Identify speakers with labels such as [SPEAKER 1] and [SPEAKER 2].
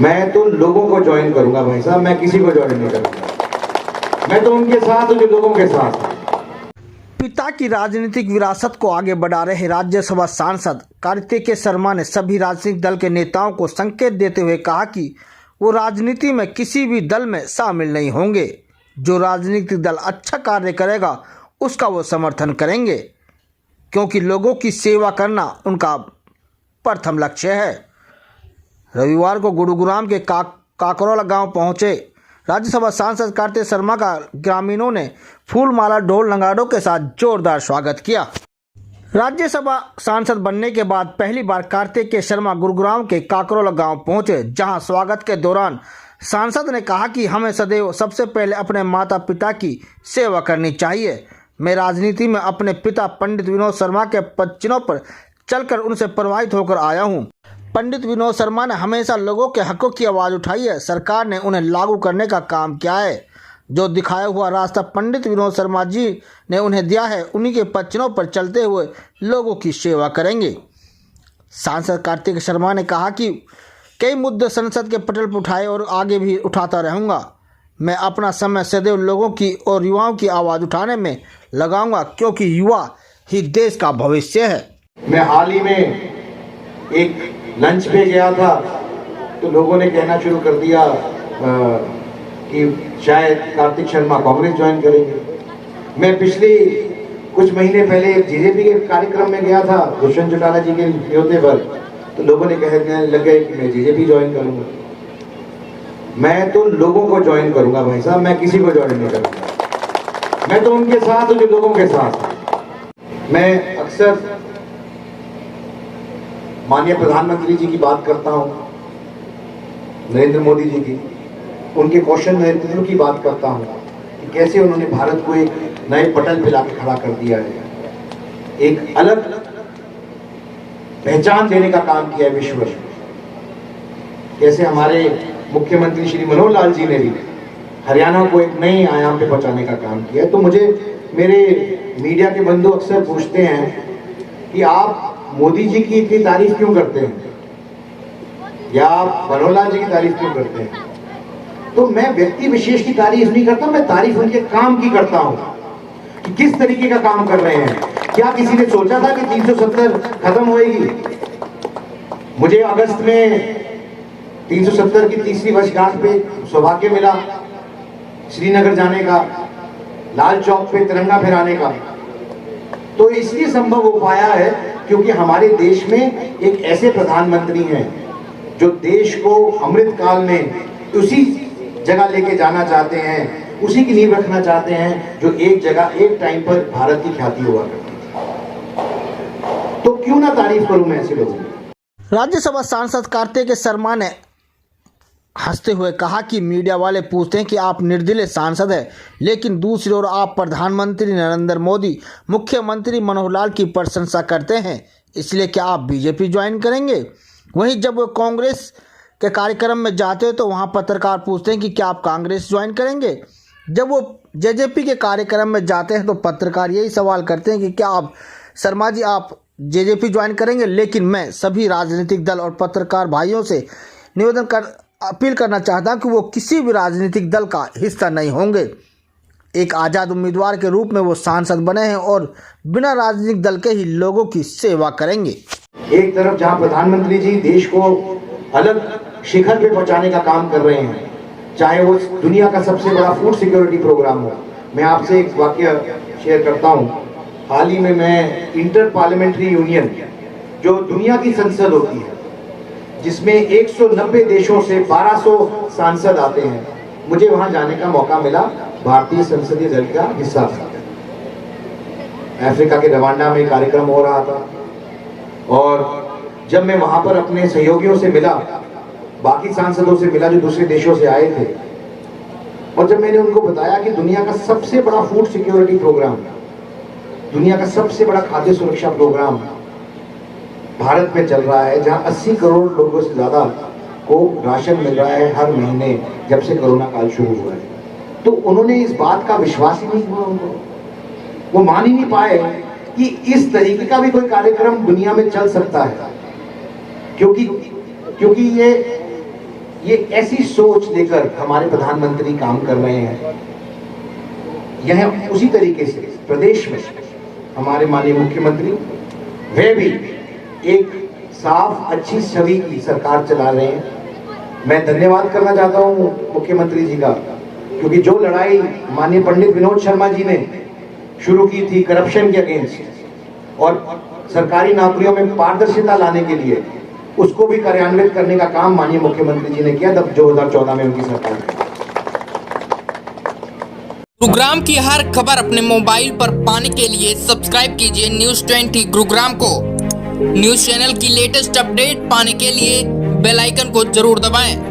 [SPEAKER 1] मैं तो लोगों को ज्वाइन करूंगा भाई साहब, मैं किसी को ज्वाइन नहीं करूंगा। मैं तो उनके साथ हूं जो लोगों के साथ हैं।
[SPEAKER 2] पिता की राजनीतिक विरासत को आगे बढ़ा रहे राज्यसभा सांसद कार्तिकेय शर्मा ने सभी राजनीतिक दल के नेताओं को संकेत देते हुए कहा कि वो राजनीति में किसी भी दल में शामिल नहीं होंगे। जो राजनीतिक दल अच्छा कार्य करेगा उसका वो समर्थन करेंगे, क्योंकि लोगों की सेवा करना उनका प्रथम लक्ष्य है। रविवार को गुरुग्राम के काकरोला गांव पहुंचे राज्यसभा सांसद कार्तिकेय शर्मा का ग्रामीणों ने फूल माला ढोल नगाड़ों के साथ जोरदार स्वागत किया। राज्यसभा सांसद बनने के बाद पहली बार कार्तिकेय शर्मा गुरुग्राम के काकरोला गांव पहुंचे, जहां स्वागत के दौरान सांसद ने कहा कि हमें सदैव सबसे पहले अपने माता पिता की सेवा करनी चाहिए। मैं राजनीति में अपने पिता पंडित विनोद शर्मा के पदचिन्हों पर चलकर उनसे प्रभावित होकर आया हूं। पंडित विनोद शर्मा ने हमेशा लोगों के हकों की आवाज़ उठाई है। सरकार ने उन्हें लागू करने का काम किया है। जो दिखाया हुआ रास्ता पंडित विनोद शर्मा जी ने उन्हें दिया है, उन्हीं के पदचिन्हों पर चलते हुए लोगों की सेवा करेंगे। सांसद कार्तिकेय शर्मा ने कहा कि कई मुद्दे संसद के पटल पर उठाए और आगे भी उठाता रहूँगा। मैं अपना समय सदैव लोगों की और युवाओं की आवाज़ उठाने में लगाऊंगा, क्योंकि युवा ही देश का भविष्य है।
[SPEAKER 1] मैं हाल ही में एक लंच पे गया था तो लोगों ने कहना शुरू कर दिया कि शायद कार्तिक शर्मा कांग्रेस ज्वाइन करेंगे। मैं पिछले कुछ महीने पहले एक जेजेपी के कार्यक्रम में गया था दुष्यंत चौटाला जी के न्योते पर, तो लोगों ने कहने लगे कि मैं जेजेपी ज्वाइन करूंगा। मैं तो लोगों को ज्वाइन करूंगा भाई साहब, मैं किसी को ज्वाइन नहीं करूंगा। मैं तो उनके साथ हूं जो लोगों के साथ हैं। मैं अक्सर माननीय प्रधानमंत्री जी की बात करता हूं, नरेंद्र मोदी जी की, उनके कौशल नेतृत्व की बात करता हूं कि कैसे उन्होंने भारत को एक नए पटल पे लाके खड़ा कर दिया है, एक अलग पहचान देने का काम किया है विश्व में। कैसे हमारे मुख्यमंत्री श्री मनोहर लाल जी ने भी हरियाणा को एक नए आयाम पे पहुंचाने का काम किया है। तो मुझे मेरे मीडिया के बंधु अक्सर पूछते हैं कि आप मोदी जी की इतनी तारीफ क्यों करते हैं, या आप मनोहर लाल जी की तारीफ क्यों करते हैं। तो मैं व्यक्ति विशेष की तारीफ नहीं करता, मैं तारीफ उनके काम की करता हूं कि किस तरीके का काम कर रहे हैं। क्या किसी ने सोचा था कि 370 खत्म होएगी? मुझे अगस्त में 370 की तीसरी वर्षगांठ पे सौभाग्य मिला श्रीनगर जाने का, लाल चौक पे तिरंगा फहराने का। तो इसलिए संभव हो पाया है क्योंकि हमारे देश में एक ऐसे प्रधानमंत्री हैं जो देश को अमृत काल में उसी जगह लेके जाना चाहते हैं, उसी की नींव रखना चाहते हैं जो एक जगह एक टाइम पर भारत की ख्याति हुआ करती थी। तो क्यों ना तारीफ करूं मैं ऐसे लोगों की।
[SPEAKER 2] राज्यसभा सांसद कार्तिकेय शर्मा ने हंसते हुए कहा कि मीडिया वाले पूछते हैं कि आप निर्दलीय सांसद हैं, लेकिन दूसरी ओर आप प्रधानमंत्री नरेंद्र मोदी, मुख्यमंत्री मनोहर लाल की प्रशंसा करते हैं, इसलिए क्या आप बीजेपी ज्वाइन करेंगे? वहीं जब वो कांग्रेस के कार्यक्रम में जाते हैं तो वहां पत्रकार पूछते हैं कि क्या आप कांग्रेस ज्वाइन करेंगे? जब वो जेजेपी के कार्यक्रम में जाते हैं तो पत्रकार यही सवाल करते हैं कि क्या आप शर्मा जी आप जेजेपी ज्वाइन करेंगे? लेकिन मैं सभी राजनीतिक दल और पत्रकार भाइयों से अपील करना चाहता हूं कि वो किसी भी राजनीतिक दल का हिस्सा नहीं होंगे। एक आज़ाद उम्मीदवार के रूप में वो सांसद बने हैं और बिना राजनीतिक दल के ही लोगों की सेवा करेंगे।
[SPEAKER 1] एक तरफ जहां प्रधानमंत्री जी देश को अलग शिखर पे पहुंचाने का काम कर रहे हैं, चाहे वो दुनिया का सबसे बड़ा फूड सिक्योरिटी प्रोग्राम हो। मैं आपसे एक वाक्य शेयर करता हूं। हाल ही में मैं इंटर पार्लियामेंट्री यूनियन, जो दुनिया की संसद होती है जिसमें 190 देशों से 1200 सांसद आते हैं, मुझे वहां जाने का मौका मिला। भारतीय संसदीय दल का हिस्सा था। अफ्रीका के रवांडा में कार्यक्रम हो रहा था और जब मैं वहां पर अपने सहयोगियों से मिला, बाकी सांसदों से मिला जो दूसरे देशों से आए थे, और जब मैंने उनको बताया कि दुनिया का सबसे बड़ा फूड सिक्योरिटी प्रोग्राम, दुनिया का सबसे बड़ा खाद्य सुरक्षा प्रोग्राम भारत में चल रहा है, जहां 80 करोड़ लोगों से ज्यादा को राशन मिल रहा है हर महीने जब से कोरोना काल शुरू हुआ है, तो उन्होंने इस बात का विश्वास ही नहीं हुआ। उनको वो मान ही नहीं पाए कि इस तरीके का भी कोई कार्यक्रम दुनिया में चल सकता है, क्योंकि ये ये ऐसी सोच लेकर हमारे प्रधानमंत्री काम कर रहे हैं। यह उसी तरीके से प्रदेश में हमारे माननीय मुख्यमंत्री वे भी एक साफ अच्छी छवि की सरकार चला रहे हैं। मैं धन्यवाद करना चाहता हूं मुख्यमंत्री जी का, क्योंकि जो लड़ाई माननीय पंडित विनोद शर्मा जी ने शुरू की थी करप्शन के अगेंस्ट और सरकारी नौकरियों में पारदर्शिता लाने के लिए, उसको भी कार्यान्वित करने का काम माननीय मुख्यमंत्री जी ने किया तब 2014 में उनकी सरकार थी।
[SPEAKER 3] गुरुग्राम की हर खबर अपने मोबाइल पर पाने के लिए सब्सक्राइब कीजिए न्यूज़ 20 गुरुग्राम को। न्यूज़ चैनल की लेटेस्ट अपडेट पाने के लिए बेल आइकन को जरूर दबाएं।